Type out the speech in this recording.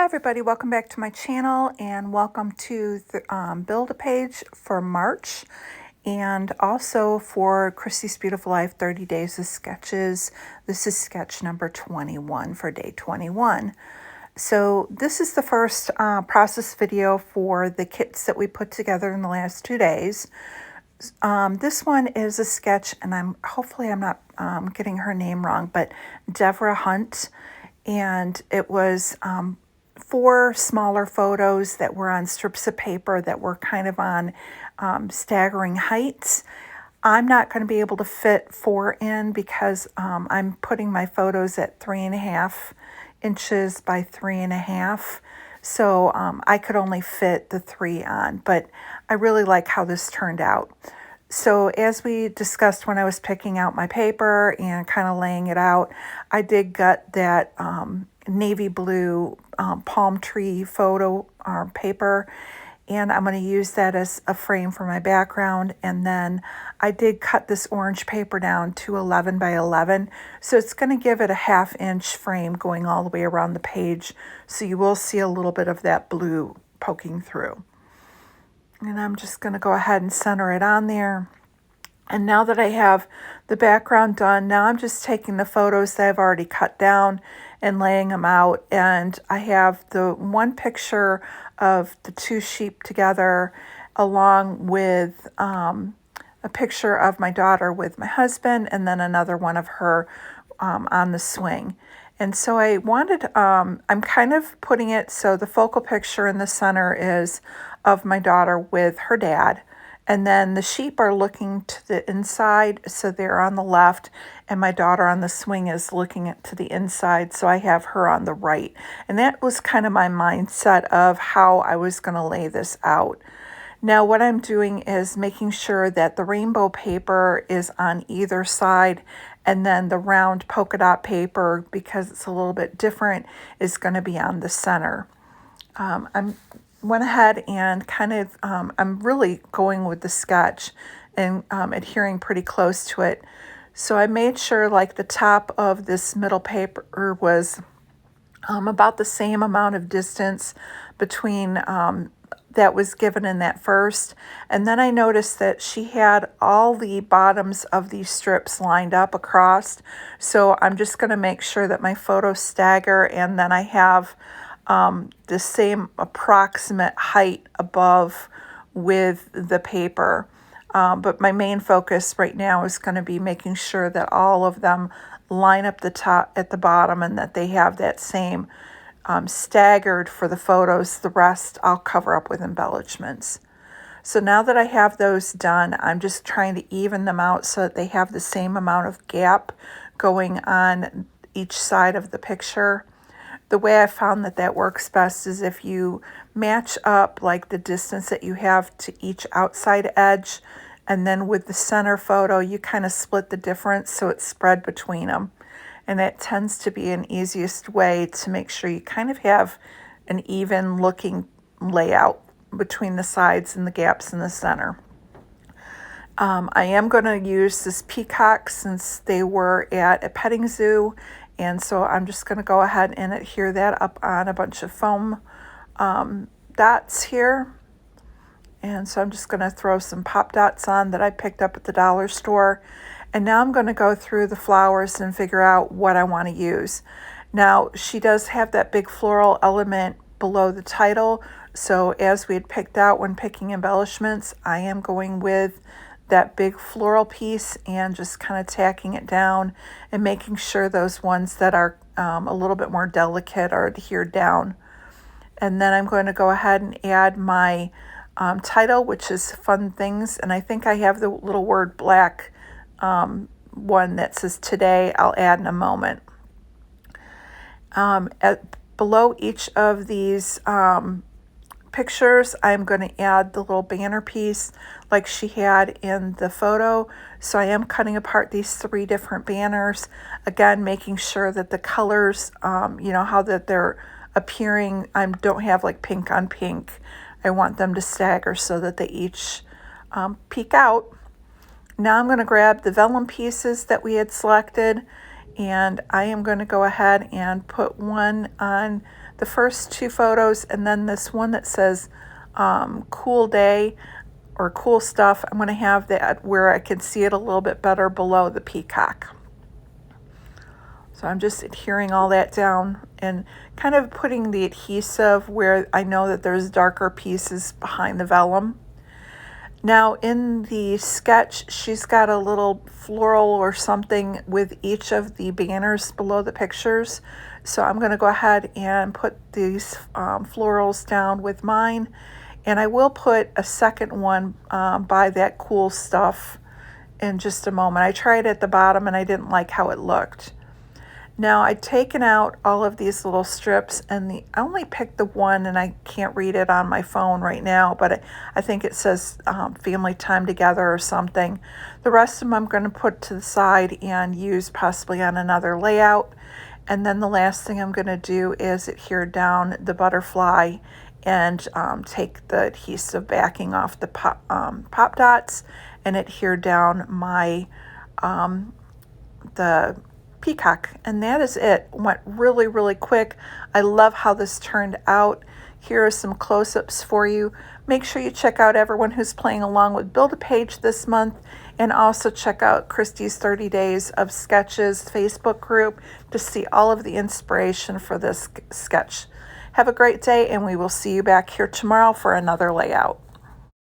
everybody, welcome back to my channel and welcome to the build a page for March and also for Christy's Beautiful Life 30 Days of Sketches. This is sketch number 21 for day 21. So this is the first process video for the kits that we put together in the last 2 days. This one is a sketch, and hopefully I'm not getting her name wrong, but Deborah Hunt, and it was 4 smaller photos that were on strips of paper that were kind of on staggering heights. I'm not going to be able to fit 4 in because I'm putting my photos at 3.5 inches by 3.5. So I could only fit the 3 on, but I really like how this turned out. So as we discussed when I was picking out my paper and kind of laying it out, I did gut that navy blue palm tree photo paper, and I'm going to use that as a frame for my background. And then I did cut this orange paper down to 11 by 11, so it's going to give it a 1/2 inch frame going all the way around the page, so you will see a little bit of that blue poking through. And I'm just going to go ahead and center it on there. And now that I have the background done, now I'm just taking the photos that I've already cut down and laying them out. And I have the one picture of the 2 sheep together along with a picture of my daughter with my husband, and then another one of her on the swing. And so I wanted, I'm kind of putting it so the focal picture in the center is of my daughter with her dad. And then the sheep are looking to the inside, so they're on the left, and my daughter on the swing is looking to the inside, so I have her on the right. And that was kind of my mindset of how I was going to lay this out. Now what I'm doing is making sure that the rainbow paper is on either side, and then the round polka dot paper, because it's a little bit different, is going to be on the center. I went ahead and kind of, I'm really going with the sketch and adhering pretty close to it. So I made sure like the top of this middle paper was about the same amount of distance between that was given in that first. And then I noticed that she had all the bottoms of these strips lined up across. So I'm just going to make sure that my photos stagger, and then I have the same approximate height above with the paper. But my main focus right now is going to be making sure that all of them line up the top at the bottom, and that they have that same staggered for the photos. The rest I'll cover up with embellishments. So now that I have those done, I'm just trying to even them out so that they have the same amount of gap going on each side of the picture. The way I found that works best is if you match up like the distance that you have to each outside edge, and then with the center photo, you kind of split the difference so it's spread between them. And that tends to be an easiest way to make sure you kind of have an even looking layout between the sides and the gaps in the center. I am going to use this Peacock since they were at a petting zoo. And so I'm just going to go ahead and adhere that up on a bunch of foam dots here. And so I'm just going to throw some pop dots on that I picked up at the dollar store. And now I'm going to go through the flowers and figure out what I want to use. Now, she does have that big floral element below the title. So as we had picked out when picking embellishments, I am going with that big floral piece and just kind of tacking it down and making sure those ones that are a little bit more delicate are adhered down. And then I'm going to go ahead and add my title, which is Fun Things. And I think I have the little word black one that says today. I'll add in a moment. Below each of these pictures, I'm going to add the little banner piece like she had in the photo. So I am cutting apart these 3 different banners, again making sure that the colors, how that they're appearing, I don't have like pink on pink. I want them to stagger so that they each peek out. Now I'm going to grab the vellum pieces that we had selected, and I am going to go ahead and put one on the first two photos, and then this one that says cool day or cool stuff, I'm going to have that where I can see it a little bit better below the peacock. So I'm just adhering all that down and kind of putting the adhesive where I know that there's darker pieces behind the vellum. Now in the sketch, she's got a little floral or something with each of the banners below the pictures. So I'm going to go ahead and put these florals down with mine. And I will put a second one by that cool stuff in just a moment. I tried at the bottom and I didn't like how it looked. Now I'd taken out all of these little strips, and I only picked the one, and I can't read it on my phone right now, but I think it says family time together or something. The rest of them I'm going to put to the side and use possibly on another layout. And then the last thing I'm going to do is adhere down the butterfly and take the adhesive backing off the pop dots and adhere down my the peacock, and that is it. Went really, really quick. I love how this turned out. Here are some close-ups for you. Make sure you check out everyone who's playing along with Build-A-Page this month, and also check out Christy's 30 Days of Sketches Facebook group to see all of the inspiration for this sketch. Have a great day, and we will see you back here tomorrow for another layout.